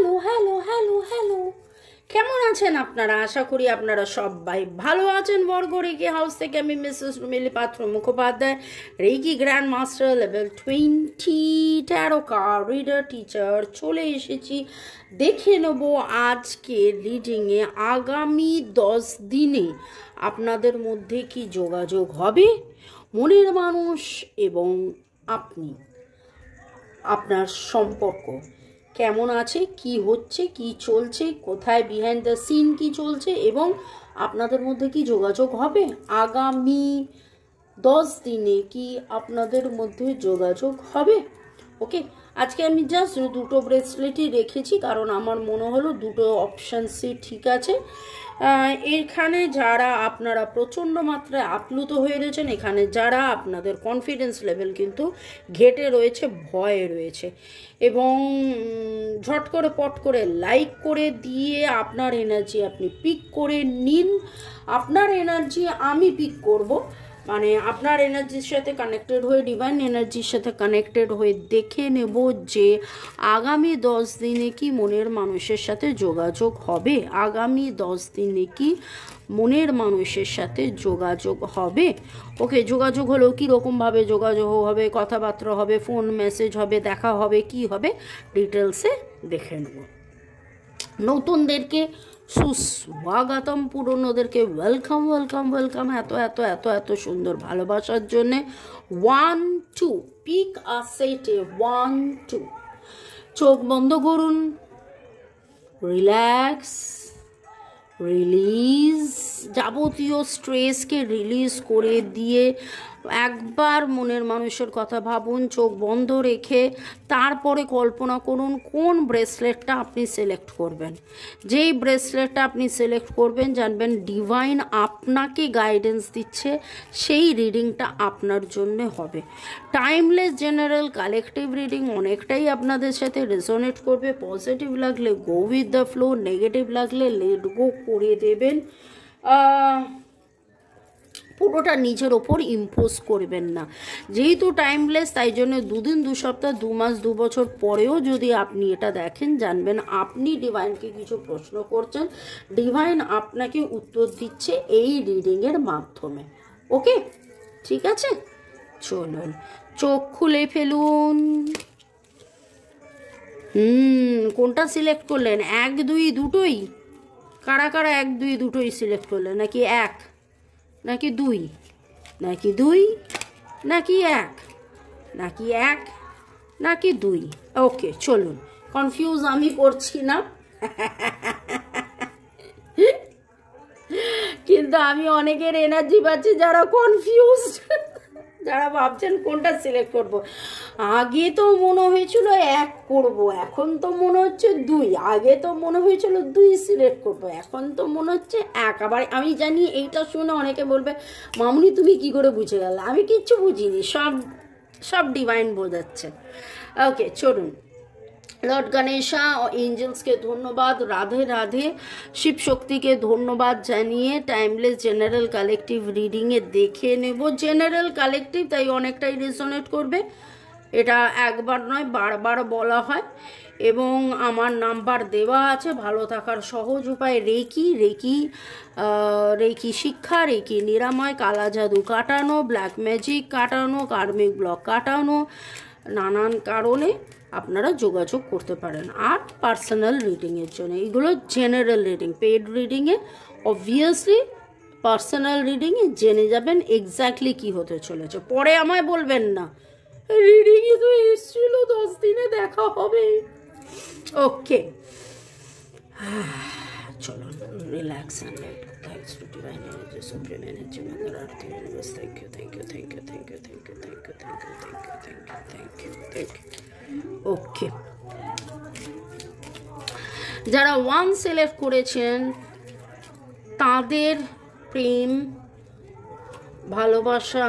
Hello hello hello hello, কেমন আছেন আপনারা? আশা করি আপনারা সবাই ভালো আছেন। বর্গ রেকি হাউস থেকে আমি Mrs Rumili Patra Mukhopadhyay, reiki grand master level 20 tarot card reader teacher চলে এসেছি। দেখে নেব আজকে রিডিংয়ে আগামী 10 দিনে আপনাদের মধ্যে কি যোগাযোগ হবে, মনের মানুষ এবং আপনি, আপনার সম্পর্ক কেমন আছে, কি হচ্ছে, কি চলছে, কোথায় বিহাইন্ড দ্য সিন কি চলছে এবং আপনাদের মধ্যে কি যোগাযোগ হবে আগামী 10 দিনে, কি আপনাদের মধ্যে যোগাযোগ হবে। ওকে, আজকে আমি জাস্ট দুটো ব্রেসলেটই রেখেছি কারণ আমার মনে হলো দুটো অপশানসই ঠিক আছে। এখানে যারা আপনারা প্রচণ্ড মাত্রায় আপ্লুত হয়ে রয়েছেন, এখানে যারা আপনাদের কনফিডেন্স লেভেল কিন্তু ঘেটে রয়েছে, ভয়ে রয়েছে, এবং ঝট করে পট করে লাইক করে দিয়ে আপনার এনার্জি আপনি পিক করে নিন। আপনার এনার্জি আমি পিক করব, মানে আপনার এনার্জির সাথে কানেক্টেড হয়ে, ডিভাইন এনার্জির সাথে কানেক্টেড হয়ে দেখে নেব যে আগামী 10 দিনে কি মনের মানুষের সাথে যোগাযোগ হবে। আগামী 10 দিনে কি মনের মানুষের সাথে যোগাযোগ হবে। ওকে, যোগাযোগ হলেও কীরকমভাবে যোগাযোগ হবে, কথাবার্তা হবে, ফোন মেসেজ হবে, দেখা হবে, কি হবে ডিটেলসে দেখে নেব। নতুনদেরকে সুস্বাগতম, পুরনোদেরকে ওয়েলকাম ওয়েলকাম ওয়েলকাম, এত এত এত এত সুন্দর ভালোবাসার জন্যে। 1 2 পিক আ সেটে 1 2, চোখ বন্ধ করুন, রিল্যাক্স, রিলিজ, যাবতীয় স্ট্রেসকে রিলিজ করে দিয়ে একবার মনের মানুষের কথা ভাবুন, চোখ বন্ধ রেখে। তারপরে কল্পনা করুন কোন ব্রেসলেটটা আপনি সিলেক্ট করবেন। যেই ব্রেসলেটটা আপনি সিলেক্ট করবেন জানবেন ডিভাইন আপনাকে গাইডেন্স দিচ্ছে, সেই রিডিংটা আপনার জন্য হবে। টাইমলেস জেনারেল কালেকটিভ রিডিং অনেকটাই আপনাদের সাথে রেজোনেট করবে। পজিটিভ লাগলে go with the flow, negative লাগলে লেট গো করে দেবেন। পুরোটা নিজের ওপর ইম্পোজ করবেন না। যেহেতু টাইমলেস, তাই জন্য 2 দিন 2 সপ্তাহ 2 মাস 2 বছর পরেও যদি আপনি এটা দেখেন, জানবেন আপনি ডিভাইনকে কিছু প্রশ্ন করছেন, ডিভাইন আপনাকে উত্তর দিচ্ছে এই রিডিংয়ের মাধ্যমে। ওকে, ঠিক আছে, চলুন চোখ খুলে ফেলুন। কোনটা সিলেক্ট করলেন? 1 2 দুটোই? কারা কারা 1 2 দুটোই সিলেক্ট করলেন? নাকি 1 নাকি 2 নাকি 2 নাকি 1 নাকি 1 নাকি 2? ওকে, চলুন, কনফিউজ আমি করছি না কিন্তু আমি অনেকের এনার্জি পাচ্ছি যারা কনফিউজড, যারা ভাবছেন কোনটা সিলেক্ট করব। আগে তো মনে হয়েছিল 1 করব, এখন তো মনে হচ্ছে 2। আগে তো মনে হয়েছিল 2 সিলেক্ট করব, এখন তো মনে হচ্ছে 1। আবার আমি জানি এইটা শুনে অনেকে বলবে মামুনি তুমি কি করে বুঝে গেলে? আমি কিচ্ছু বুঝিনি, সব ডিভাইন বোঝাচ্ছে। ওকে, চলুন। লর্ড গণেশা ও এঞ্জেলসকে ধন্যবাদ, রাধে রাধে, শিব শক্তিকে ধন্যবাদ জানিয়ে টাইমলেস জেনারেল কালেকটিভ রিডিংয়ে দেখে নেব। জেনারেল কালেকটিভ, তাই অনেকটাই রেজোনেট করবে। এটা একবার নয়, বারবার বলা হয় এবং আমার নাম্বার দেওয়া আছে। ভালো থাকার সহজ উপায় রেকি শিক্ষা, রেকি নিরাময়, কালা জাদু কাটানো, ব্ল্যাক ম্যাজিক কাটানো, কার্মিক ব্লক কাটানো, নানান কারণে আপনারা যোগাযোগ করতে পারেন। আর পার্সোনাল রিডিংয়ের জন্য এগুলো জেনারেল রিডিং। পেড রিডিংয়ে অবভিয়াসলি, পার্সোনাল রিডিংয়ে জেনে যাবেন এক্স্যাক্টলি কি হতে চলেছে, পরে আমায় বলবেন না রিডিংয়ে তো এসেছিল 10 দিনে দেখা হবে। ওকে, চলো relax and thanks to divine energy, supreme energy, mother earth, universe, thank you thank you thank you thank you thank you thank you thank you thank you thank you thank you thank you. Okay, যারা 1 select করেছেন তাদের প্রেম, ভালোবাসা,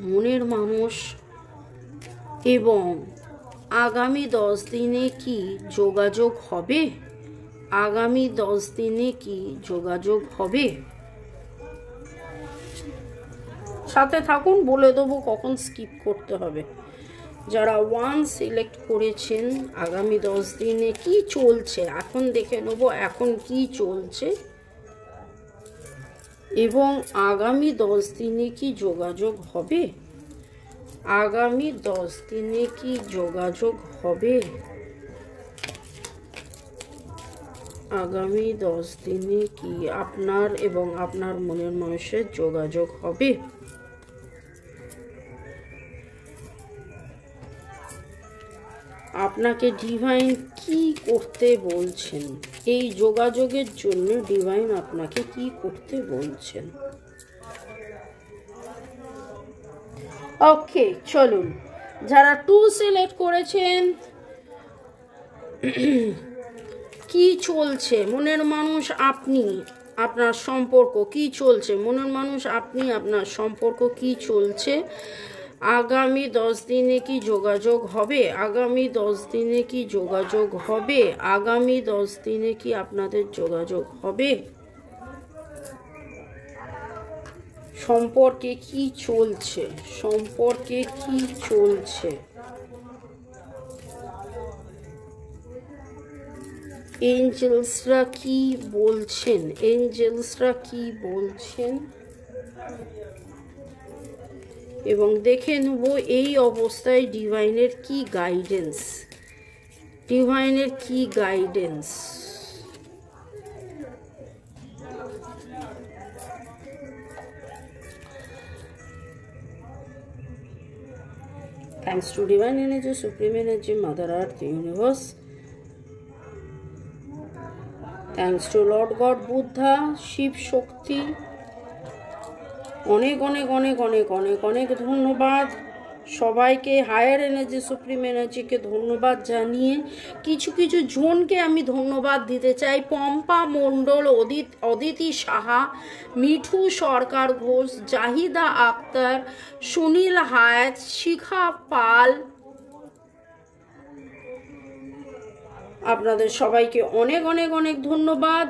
মনের মানুষ এবং আগামী 10 দিনে কি যোগাযোগ হবে, আগামী 10 দিনে কি যোগাযোগ হবে। সাথে থাকুন, বলে দেবো কখন স্কিপ করতে হবে। যারা 1 সিলেক্ট করেছেন, আগামী 10 দিনে কি চলছে এখন দেখে নেব, এখন কি চলছে এবং আগামী 10 দিনে কি যোগাযোগ হবে, আগামী 10 দিনে কি যোগাযোগ হবে, আগামী 10 দিনে কি আপনার এবং আপনার মনের মানুষের যোগাযোগ হবে। আপনাকে ডিভাইন কি করতে বলছেন, এই যোগাযোগের জন্য ডিভাইন আপনাকে কি করতে বলছেন। ওকে, চলুন, যারা 2 সিলেক্ট করেছেন, কি চলছে মনের মানুষ আপনি, আপনার সম্পর্ক কি চলছে, মনের মানুষ আপনি, আপনার সম্পর্ক কি চলছে, আগামী 10 দিনে কি যোগাযোগ হবে, আগামী 10 দিনে কি যোগাযোগ হবে, আগামী 10 দিনে কি আপনাদের যোগাযোগ হবে, সম্পর্কে কি চলছে, সম্পর্কে কি চলছে, এঞ্জেলসরা কি বলছেন, এঞ্জেলসরা কি বলছেন, এবং দেখে নেব এই অবস্থায় ডিভাইনের কি গাইডেন্স, ডিভাইনের কি guidance. Thanks to Divine Energy, Supreme Energy, Mother Earth, Universe. Thanks to Lord God, Buddha, Shiva Shakti, অনেক অনেক অনেক অনেক অনেক অনেক ধন্যবাদ সবাইকে, হায়ার এনার্জি, সুপ্রিম এনার্জিকে ধন্যবাদ জানিয়ে কিছু কিছু জনকে আমি ধন্যবাদ দিতে চাই। পম্পা মণ্ডল, অদিতি সাহা, মিঠু সরকার ঘোষ, জাহিদা আক্তার, সুনীল হায়াত, শিখা পাল, আপনাদের সবাইকে অনেক অনেক অনেক ধন্যবাদ।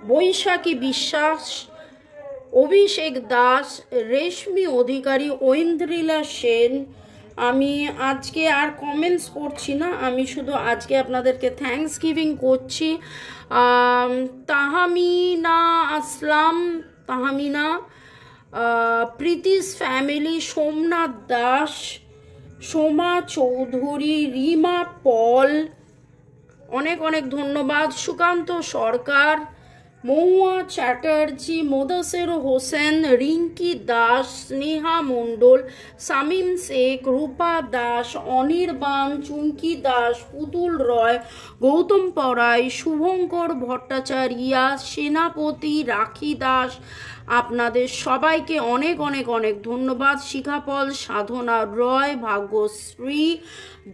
বৈশাখী বিশ্বাস, অভিষেক দাস, রেশমি অধিকারী, ঐন্দ্রিলা সেন। আমি আজকে আর কমেন্টস পড়ছি না, আমি শুধু আজকে আপনাদেরকে থ্যাঙ্কস গিভিং করছি। তাহমিনা আসলাম, তাহমিনা, প্রীতিস ফ্যামিলি, সোমনাথ দাস, সোমা চৌধুরী, রিমা পল, অনেক অনেক ধন্যবাদ। সুকান্ত সরকার, মহুয়া চ্যাটার্জি, মোদাসের হোসেন, রিঙ্কি দাস, স্নেহা মণ্ডল, শামীম শেখ, রূপা দাস, অনির্বাণ, চুমকি দাস, পুতুল রয়, গৌতম পরাই, শুভঙ্কর ভট্টাচার্যা, সেনাপতি, রাখি দাস, আপনাদের সবাইকে অনেক অনেক অনেক ধন্যবাদ। শিখাপল, সাধনা রয়, ভাগ্যশ্রী,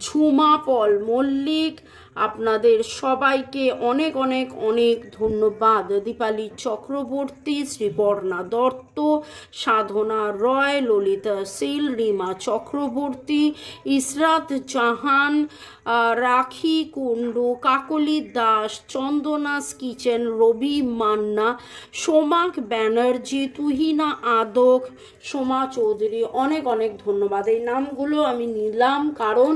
ঝুমা পল মল্লিক, আপনাদের সবাইকে অনেক অনেক অনেক ধন্যবাদ। দীপালি চক্রবর্তী, শ্রীবর্ণা দত্ত, সাধনা রয়, ললিতা শীল, রিমা চক্রবর্তী, ইসরাত জাহান, রাখি কুণ্ডু, কাকলি দাস, চন্দনাস কিচেন, রবি মান্না, সোমাক ব্যানার্জি, তুহিনা আদক, সোমা চৌধুরী, অনেক অনেক ধন্যবাদ। এই নামগুলো আমি নিলাম কারণ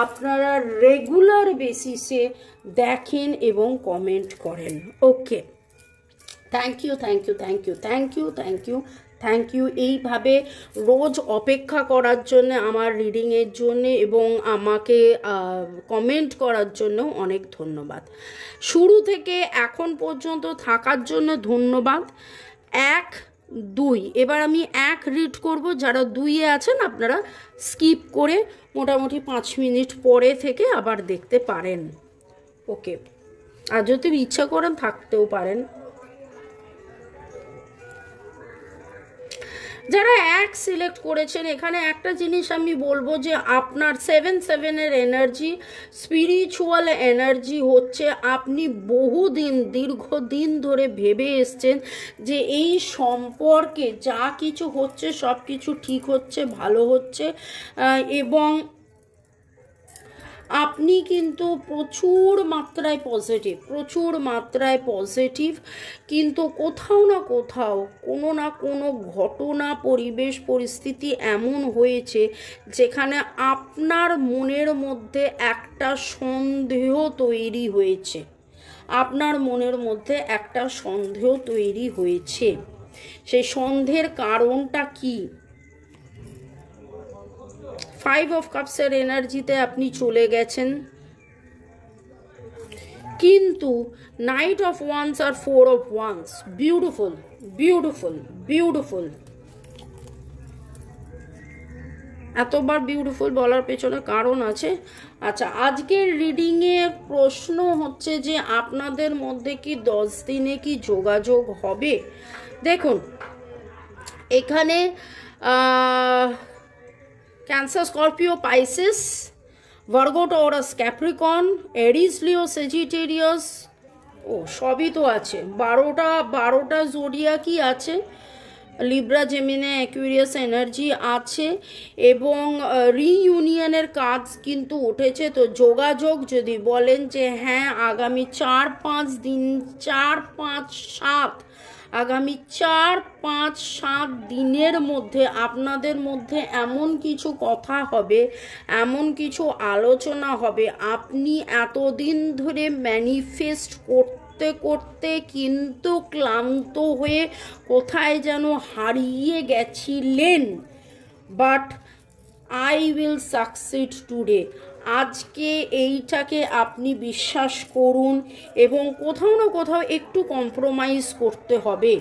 আপনারা রেগুলার বেসিসে দেখেন এবং কমেন্ট করেন। Okay, thank you thank you thank you thank you thank you thank you. এইভাবে রোজ অপেক্ষা করার জন্য, আমার রিডিংয়ের জন্য এবং আমাকে কমেন্ট করার জন্য অনেক ধন্যবাদ। শুরু থেকে এখন পর্যন্ত থাকার জন্য ধন্যবাদ। 1, 2, এবার আমি 1 রিড করব। যারা 2-এ আছেন আপনারা স্কিপ করে মোটামুটি 5 মিনিট পরে থেকে আবার দেখতে পারেন। ওকে, আর যদি ইচ্ছা করেন থাকতেও পারেন। যারা 1 সিলেক্ট করেছেন, এখানে একটা জিনিস আমি বলবো যে আপনার 7-7-এর এনার্জি, স্পিরিচুয়াল এনার্জি হচ্ছে আপনি বহুদিন, দীর্ঘদিন ধরে ভেবে এসছেন যে এই সম্পর্কে যা কিছু হচ্ছে সব কিছু ঠিক হচ্ছে, ভালো হচ্ছে, এবং আপনি কিন্তু প্রচুর মাত্রায় পজিটিভ, কিন্তু কোথাও না কোথাও কোনো না কোনো ঘটনা, পরিবেশ, পরিস্থিতি এমন হয়েছে যেখানে আপনার মনের মধ্যে একটা সন্দেহ তৈরি হয়েছে। সেই সন্দেহের কারণটা কি? 5 অফ কাপসের এনার্জিতে আপনি চলে গেছেন, কিন্তু নাইট অফ ওয়ান্স আর 4 অফ ওয়ান্স। বিউটিফুল। এতবার বিউটিফুল বলার পেছনে কারণ আছে। আচ্ছা, আজকের রিডিংয়ে প্রশ্ন হচ্ছে যে আপনাদের মধ্যে কি 10 দিনে কি যোগাযোগ হবে? দেখুন, এখানে cancer, Scorpio, Pisces, Virgo, Taurus, Capricorn, Aries, Leo, Sagittarius, সবই তো আছে। 12টা জোডিয়াকই আছে। লিব্রা, জেমিনি, অ্যাকুয়ারিয়াস এনার্জি আছে, এবং রিইউনিয়নের কাজ কিন্তু উঠেছে। তো যোগাযোগ যদি বলেন যে হ্যাঁ, আগামী 4-5 দিনের মধ্যে আপনাদের মধ্যে এমন কিছু কথা হবে, এমন কিছু আলোচনা হবে, আপনি এতদিন ধরে ম্যানিফেস্ট করতে কিন্তু ক্লান্ত হয়ে কোথায় যেন হারিয়ে গেছিলেন। But I will succeed today. আজকে এইটাকে আপনি বিশ্বাস করুন, এবং কোথাও না কোথাও একটু কম্প্রোমাইজ করতে হবে।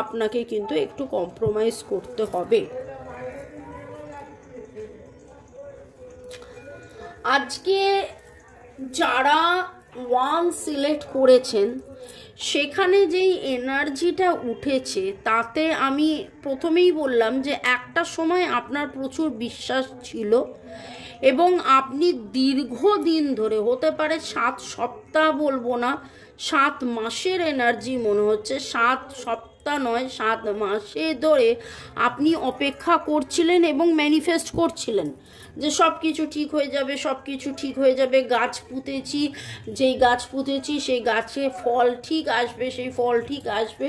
আপনাকে কিন্তু একটু কম্প্রোমাইজ করতে হবে। আজকে যারা 1 সিলেক্ট করেছেন, সেখানে যেই এনার্জিটা উঠেছে, তাতে আমি প্রথমেই বললাম যে একটা সময় আপনার প্রচুর বিশ্বাস ছিল, এবং আপনি দীর্ঘদিন ধরে, হতে পারে 7 সপ্তাহ, বলবো না, 7 মাসের এনার্জি মনে হচ্ছে, 7 সপ্তাহ নয়, 7 মাসে ধরে আপনি অপেক্ষা করছিলেন এবং ম্যানিফেস্ট করছিলেন যে সব কিছু ঠিক হয়ে যাবে। গাছ পুঁতেছি, সেই গাছে ফল ঠিক আসবে,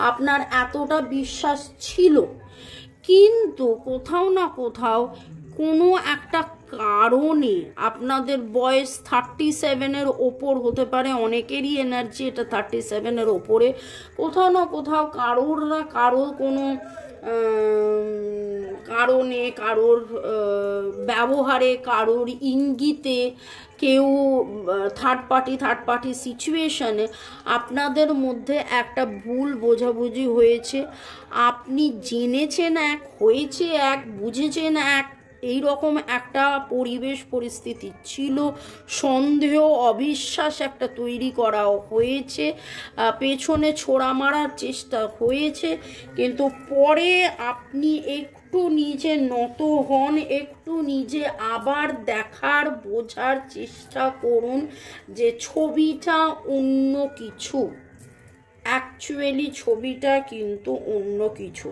আপনার এতটা বিশ্বাস ছিল। কিন্তু কোথাও না কোথাও কোনো একটা কারণে, আপনাদের বয়স 37-এর ওপর হতে পারে, অনেকেরই এনার্জি এটা 37-এর ওপরে, কোথাও না কোথাও কারোর কোনো কারণে, কারোর ব্যবহারে, কারোর ইঙ্গিতে, কেউ থার্ড পার্টি সিচুয়েশনে আপনাদের মধ্যে একটা ভুল বোঝাবুঝি হয়েছে। আপনি জেনেছেন এক, হয়েছে এক, বুঝেছেন এক, এই রকম একটা পরিবেশ পরিস্থিতি ছিল। সন্দেহ, অবিশ্বাস একটা তৈরি করা হয়েছে, পেছনে ছোড়া মারার চেষ্টা হয়েছে, কিন্তু পরে আপনি একটু নিজে নত হন, একটু নিজে আবার দেখার, বোঝার চেষ্টা করুন যে ছবিটা অন্য কিছু। অ্যাকচুয়ালি ছবিটা কিন্তু অন্য কিছু।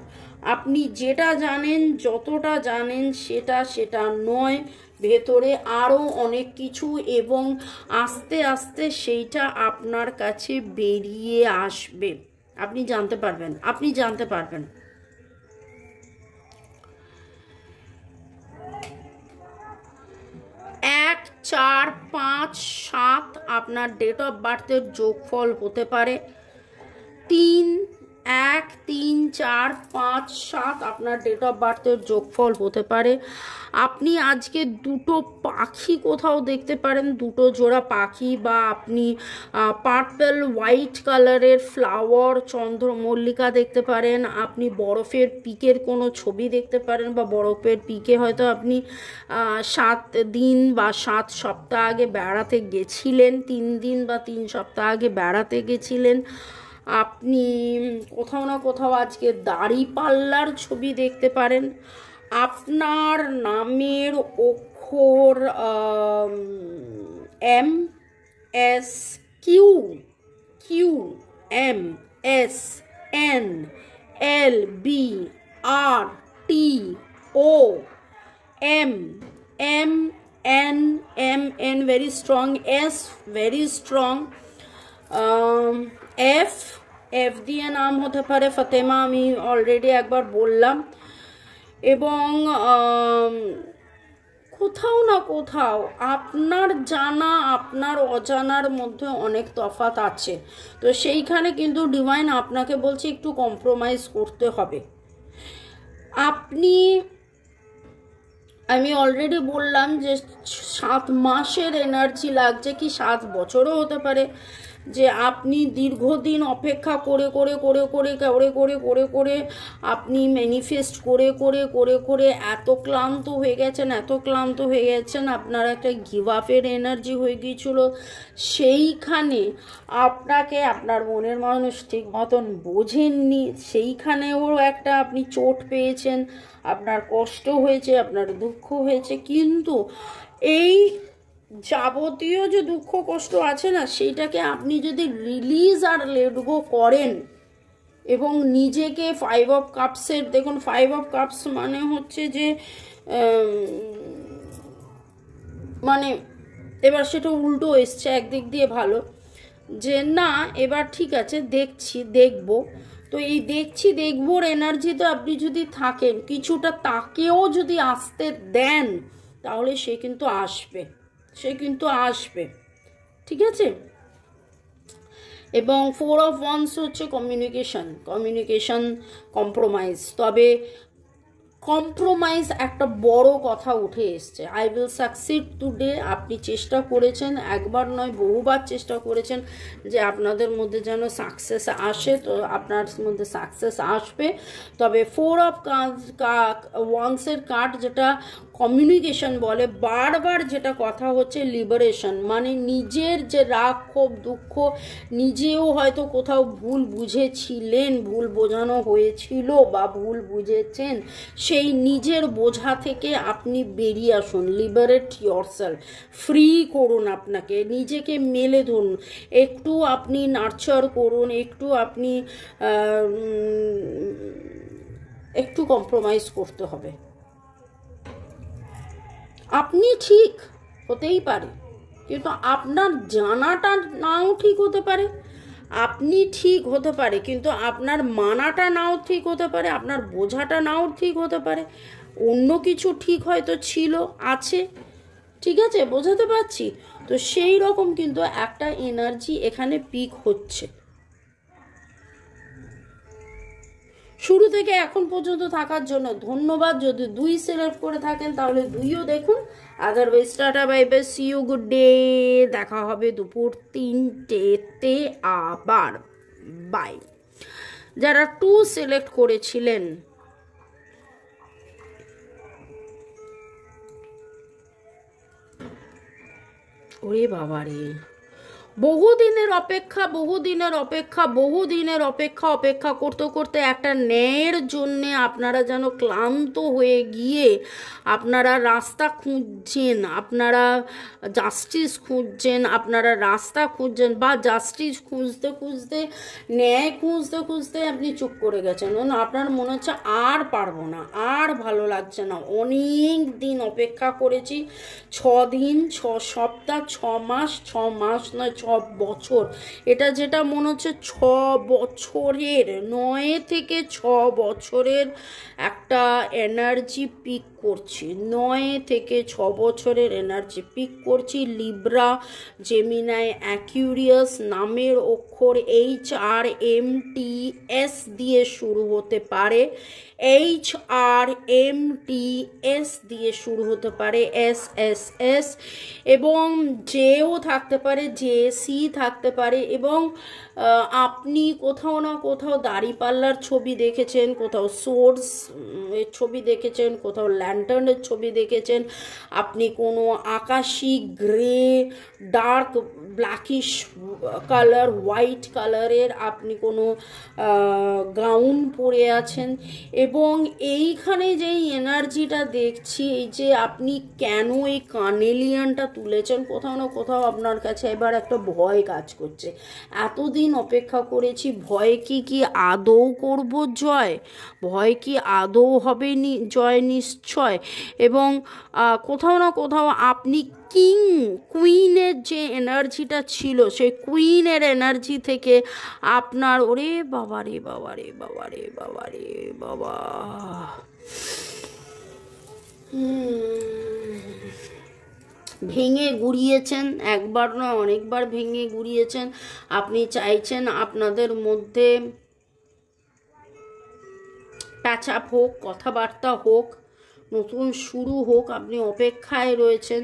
আপনি যেটা জানেন, যতটা জানেন, সেটা নয়, ভেতরে আরও অনেক কিছু, এবং আস্তে আস্তে সেইটা আপনার কাছে বেরিয়ে আসবে। আপনি জানতে পারবেন। 1, 4, 5, 7 আপনার ডেট অফ বার্থের যোগফল হতে পারে। 1, 3, 4, 5, 7 আপনার ডেট অফ বার্থের যোগফল হতে পারে। আপনি আজকে 2টো পাখি কোথাও দেখতে পারেন, 2টো জোড়া পাখি, বা আপনি পার্পল হোয়াইট কালারের ফ্লাওয়ার, চন্দ্রমল্লিকা দেখতে পারেন। আপনি বরফের পিকের কোনো ছবি দেখতে পারেন, বা বরফের পিকে হয়তো আপনি 7 দিন বা 7 সপ্তাহ আগে বেড়াতে গেছিলেন, 3 দিন বা 3 সপ্তাহ আগে বেড়াতে গেছিলেন। আপনি কোথাও না কোথাও আজকে দাড়িপাল্লার ছবি দেখতে পারেন। আপনার নামের অক্ষর MS, Q, M, S, N, L, B, R, T, O, M, N, M, N very strong, S very strong, F, F দিয়ে নাম হতে পারে ফাতেমা, আমি অলরেডি একবার বললাম। এবং কোথাও না কোথাও আপনার জানা আপনার অজানার মধ্যে অনেক তফাৎ আছে, তো সেইখানে কিন্তু ডিভাইন আপনাকে বলছে একটু কম্প্রোমাইজ করতে হবে। আমি অলরেডি বললাম যে 7 মাসের এনার্জি লাগছে, কি 7 বছরও হতে পারে, যে আপনি দীর্ঘদিন অপেক্ষা করে করে করে করে করে করে করে করে আপনি ম্যানিফেস্ট করে করে করে করে এত ক্লান্ত হয়ে গেছেন, আপনার একটা গিভ আপের এনার্জি হয়ে গিয়েছিল। সেইখানে আপনাকে আপনার মনের মানুষ ঠিক মতন বোঝেননি, সেইখানেও একটা আপনি চোট পেয়েছেন, আপনার কষ্ট হয়েছে, আপনার দুঃখ হয়েছে। কিন্তু এই যাবতীয় যে দুঃখ কষ্ট আছে না, সেইটাকে আপনি যদি রিলিজ আর লেট গো করেন এবং নিজেকে 5 অফ কাপসের, দেখুন 5 অফ কাপস মানে হচ্ছে যে মানে এবার সেটা উল্টো এসছে, একদিক দিয়ে ভালো, যে না এবার ঠিক আছে দেখবো। তো এই দেখবোর এনার্জিতে আপনি যদি থাকেন, কিছুটা তাকেও যদি আসতে দেন, তাহলে সে কিন্তু আসবে, ঠিক আছে। এবং 4 অফ ওয়ান্স হচ্ছে কমিউনিকেশন কম্প্রোমাইজ। তবে কম্প্রোমাইজ একটা বড় কথা উঠে এসছে। I will succeed today. আপনি চেষ্টা করেছেন, একবার নয় বহুবার চেষ্টা করেছেন যে আপনাদের মধ্যে যেন সাকসেস আসে, তো আপনার মধ্যে সাকসেস আসবে। তবে 4 অফ ওয়ান্সের কার্ড যেটা কমিউনিকেশন বলে, বারবার যেটা কথা হচ্ছে লিবারেশন, মানে নিজের যে রাগ ক্ষোভ দুঃখ, নিজেও হয়তো কোথাও ভুল বুঝেছিলেন, ভুল বোঝানো হয়েছিল বা ভুল বুঝেছেন, সেই নিজের বোঝা থেকে আপনি বেরিয়ে আসুন। লিবারেট ইয়োরসেলফ, ফ্রি করুন, আপনাকে নিজেকে মেলে ধরুন, একটু আপনি নার্চার করুন, একটু কম্প্রোমাইজ করতে হবে। আপনি ঠিক হতেই পারে, কিন্তু আপনার জানাটা নাও ঠিক হতে পারে। আপনি ঠিক হতে পারে, কিন্তু আপনার মানাটা নাও ঠিক হতে পারে, আপনার বোঝাটা নাও ঠিক হতে পারে, অন্য কিছু ঠিক হয়তো আছে, ঠিক আছে, বোঝাতে পারছি তো। সেই রকম কিন্তু একটা এনার্জি এখানে পিক হচ্ছে। শুরু থেকে এখন পর্যন্ত থাকার জন্য ধন্যবাদ। যদি 2 সিলেক্ট করে থাকেন তাহলে 2ও দেখুন, otherwise tata bye bye, see you, good day. দেখা হবে দুপুর 3টেতে আবার, বাই। যারা 2 সিলেক্ট করেছিলেন, ওরে বাবারে, বহুদিনের অপেক্ষা করতে করতে একটা ন্যায়ের জন্যে আপনারা যেন ক্লান্ত হয়ে গিয়ে আপনারা রাস্তা খুঁজছেন, আপনারা জাস্টিস খুঁজছেন, আপনারা রাস্তা খুঁজছেন, বা জাস্টিস খুঁজতে খুঁজতে, ন্যায় খুঁজতে খুঁজতে আপনি চুপ করে গেছেন। আপনার মনে হচ্ছে আর পারবো না, আর ভালো লাগছে না, অনেক দিন অপেক্ষা করেছি, 6 দিন, 6 সপ্তাহ, 6 মাস নয় 6 বছর। এটা যেটা মনে হচ্ছে 6 বছরের, 9 থেকে 6 বছরের একটা এনার্জি পিক করছি, 9 থেকে 6 বছরের এনার্জি পিক করছি। লিব্রা, জেমিনাই, অ্যাকুয়ারিয়াস, নামের অক্ষর HRMTS দিয়ে শুরু হতে পারে, HRMTS দিয়ে শুরু হতে পারে, SSS, এবং জেও থাকতে পারে, JC থাকতে পারে। এবং আপনি কোথাও না কোথাও দাড়িপাল্লার ছবি দেখেছেন, কোথাও সোর্স এর ছবি দেখেছেন, কোথাও ল্যান্টার্নের ছবি দেখেছেন, আপনি কোনো আকাশি grey, dark blackish colour, white কালারের আপনি কোনো গাউন পরে আছেন। এবং এইখানে যেই এনার্জিটা দেখছি, এই যে আপনি কেন এই কার্নেলিয়ানটা তুলেছেন, কোথাও না কোথাও আপনার কাছে এবার একটা ভয় কাজ করছে। এতদিন অপেক্ষা করেছি, ভয় কি আদৌ করব জয়? ভয় কি আদৌ হবে জয়? নিশ্চয় বিষয়, এবং কোথাও না কোথাও আপনি কুইনের যে এনার্জিটা ছিল সেই কুইনের এনার্জি থেকে আপনার ওরে বাবা রে বাবা রে বাবা রে বাবা রে বাবা ভেঙে গুড়িয়েছেন, একবার নয় অনেকবার ভেঙে গুড়িয়েছেন। আপনি চাইছেন আপনাদের মধ্যে প্যাচআপ হোক, কথাবার্তা হোক, নতুন শুরু হোক, আপনি অপেক্ষায় রয়েছেন।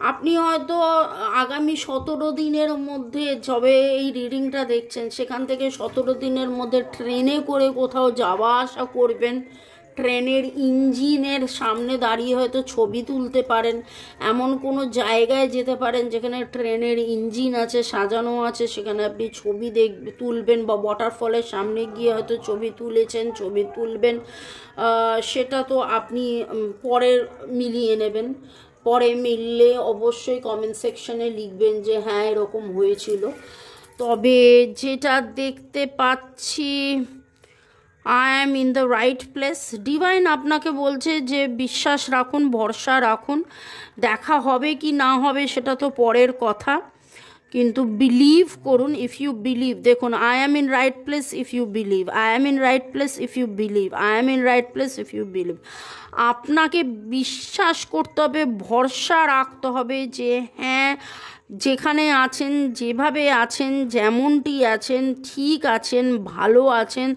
আপনি হয়তো আগামী 17 দিনের মধ্যে, যবে এই রিডিংটা দেখছেন সেখান থেকে 17 দিনের মধ্যে ট্রেনে করে কোথাও যাওয়া আসা করবেন। ট্রেনের ইঞ্জিনের সামনে দাঁড়িয়ে হয়তো ছবি তুলতে পারেন, এমন কোনো জায়গায় যেতে পারেন যেখানে ট্রেনের ইঞ্জিন আছে, সাজানো আছে, সেখানে আপনি ছবি তুলবেন, বা ওয়াটারফলের সামনে গিয়ে হয়তো ছবি তুলেছেন, ছবি তুলবেন। সেটা তো আপনি পরে মিলিয়ে নেবেন। পরে মিললে অবশ্যই কমেন্ট সেকশনে লিখবেন যে হ্যাঁ এরকম হয়েছিল। তবে যেটা দেখতে পাচ্ছি, I am in the right place. Divine আপনাকে বলছে যে বিশ্বাস রাখুন, ভরসা রাখুন, দেখা হবে কি না হবে সেটা তো পরের কথা, কিন্তু বিলিভ করুন। ইফ ইউ বিলিভ, দেখুন I am in right place if you believe, I am in right place if you believe, I am in right place if you believe. আপনাকে বিশ্বাস করতে হবে, ভরসা রাখতে হবে যে হ্যাঁ যেখানে আছেন, যেভাবে আছেন, যেমনটি আছেন, ঠিক আছেন, ভালো আছেন।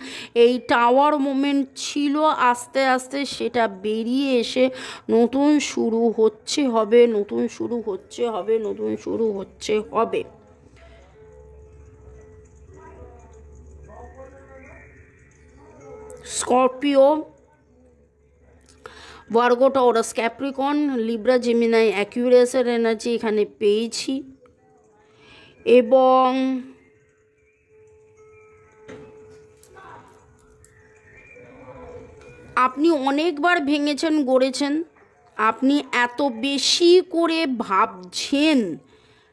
এই টাওয়ার মোমেন্ট ছিল, আস্তে আস্তে সেটা বেরিয়ে এসে নতুন শুরু হচ্ছে হবে, নতুন শুরু হচ্ছে হবে, নতুন শুরু হচ্ছে হবে। Scorpio, Virgo, Taurus, Capricorn, Libra, Gemini, অ্যাকুয়ারিয়াসের এনার্জি এখানে পেয়েছি। এবং আপনি অনেকবার ভেঙেছেন, গড়েছেন, আপনি এত বেশি করে ভাবছেন,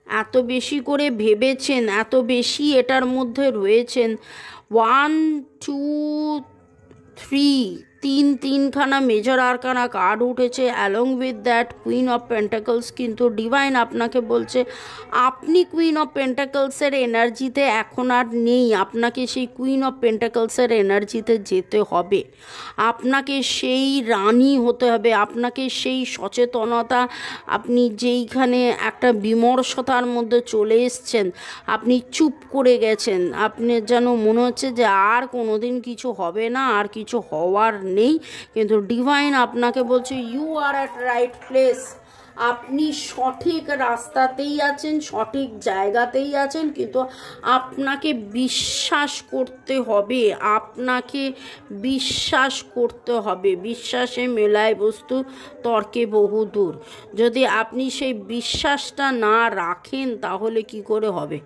এত বেশি করে ভেবেছেন, এত বেশি এটার মধ্যে রয়েছেন। 1 2 3 তিনখানা মেজর আরকানা কার্ড উঠেছে, along with that queen of pentacles. কিন্তু ডিভাইন আপনাকে বলছে আপনি কুইন অফ পেন্টাকলসের এনার্জিতে এখন আর নেই, আপনাকে সেই কুইন অফ পেন্টাকলসের এনার্জিতে যেতে হবে, আপনাকে সেই রানী হতে হবে, আপনাকে সেই সচেতনতা, আপনি যেইখানে একটা বিমর্ষতার মধ্যে চলে এসছেন, আপনি চুপ করে গেছেন, আপনি যেন মনে হচ্ছে যে আর কোনোদিন কিছু হবে না, আর কিছু হওয়ার নেই। কিন্তু ডিভাইন আপনাকে বলছে you are at right place, আপনি সঠিক রাস্তাতেই আছেন, সঠিক জায়গাতেই আছেন, কিন্তু আপনাকে বিশ্বাস করতে হবে, আপনাকে বিশ্বাস করতে হবে। বিশ্বাসে মেলায় বস্তু, তর্কে বহু দূর। যদি আপনি সেই বিশ্বাসটা না রাখেন তাহলে কি করে হবে?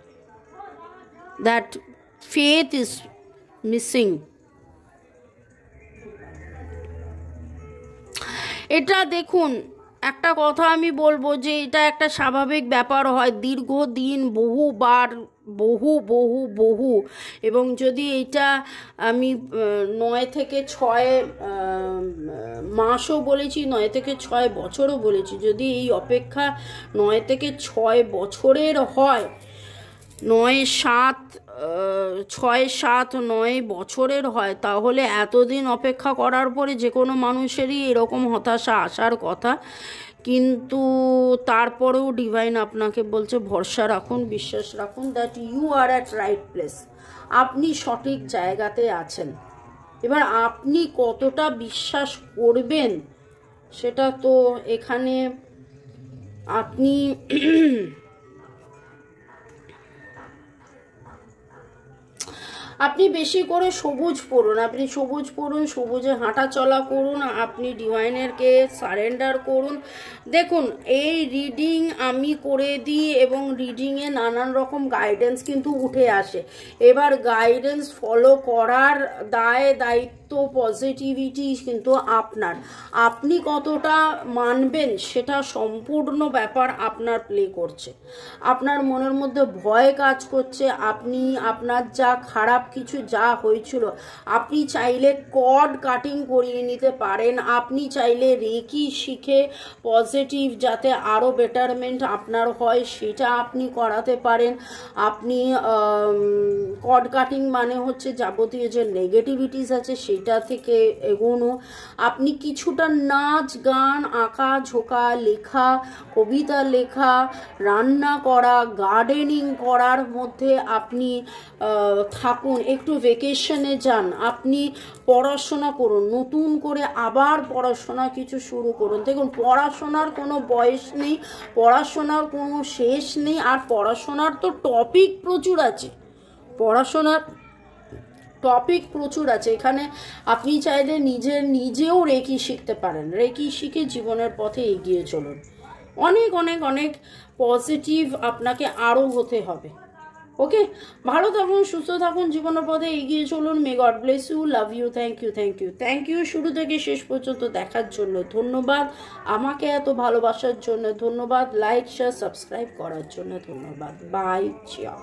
That faith is missing. এটা দেখুন, একটা কথা আমি বলবো যে এটা একটা স্বাভাবিক ব্যাপার হয়, দীর্ঘদিন বহুবার বহু এবং যদি এটা আমি 9 থেকে 6 মাসও বলেছি, 9 থেকে 6 বছরও বলেছি, যদি এই অপেক্ষা 9 থেকে 6 বছরের হয়, 6-7-9 বছরের হয়, তাহলে এতদিন অপেক্ষা করার পরে যে কোনো মানুষেরই এরকম হতাশা আসার কথা। কিন্তু তারপরেও ডিভাইন আপনাকে বলছে ভরসা রাখুন, বিশ্বাস রাখুন, that you are at right place, আপনি সঠিক জায়গাতে আছেন। এবার আপনি কতটা বিশ্বাস করবেন সেটা তো এখানে আপনি আপনি বেশি করে সবুজ পড়ুন, আপনি সবুজ পড়ুন, সবুজে হাঁটা চলা করুন, আপনি ডিভাইনেরকে সারেন্ডার করুন। দেখুন এই রিডিং আমি করে দিই এবং রিডিংয়ে নানান রকম গাইডেন্স কিন্তু উঠে আসে। এবার গাইডেন্স ফলো করার দায়িত্ব পজিটিভিটি কিন্তু আপনার, আপনি কতটা মানবেন সেটা সম্পূর্ণ ব্যাপার আপনার প্লে করছে। আপনার মনের মধ্যে ভয় কাজ করছে, আপনি আপনার যা খারাপ কিছু যা হয়েছিল আপনি চাইলে কর্ড কাটিং করিয়ে নিতে পারেন, আপনি চাইলে রেকি শিখে পজিটিভ যাতে আরও বেটারমেন্ট আপনার হয় সেটা আপনি করাতে পারেন। আপনি কর্ড কাটিং মানে হচ্ছে যাবতীয় যে নেগেটিভিটিস আছে সেটা থেকে এগোনো। আপনি কিছুটা নাচ গান আঁকা ঝোঁকা লেখা, কবিতা লেখা, রান্না করা, গার্ডেনিং করার মধ্যে আপনি থাকুন, একটু ভেকেশনে যান, আপনি পড়াশোনা করুন, নতুন করে আবার পড়াশোনা কিছু শুরু করুন। দেখুন পড়াশোনার কোনো বয়স নেই, পড়াশোনার কোনো শেষ নেই, আর পড়াশোনার তো টপিক প্রচুর আছে, পড়াশোনার টপিক প্রচুর আছে। এখানে আপনি চাইলে নিজেও রেকি শিখতে পারেন, রেকি শিখে জীবনের পথে এগিয়ে চলুন। অনেক অনেক অনেক পজিটিভ আপনাকে আরও হতে হবে। ওকে, ভালো থাকুন, সুস্থ থাকুন, জীবনের পথে এগিয়ে চলুন। May God bless you, love you, thank you, thank you, thank you শুরু থেকে শেষ পর্যন্ত দেখার জন্য ধন্যবাদ, আমাকে এত ভালোবাসার জন্য ধন্যবাদ, লাইক শেয়ার সাবস্ক্রাইব করার জন্য ধন্যবাদ। Bye, chia.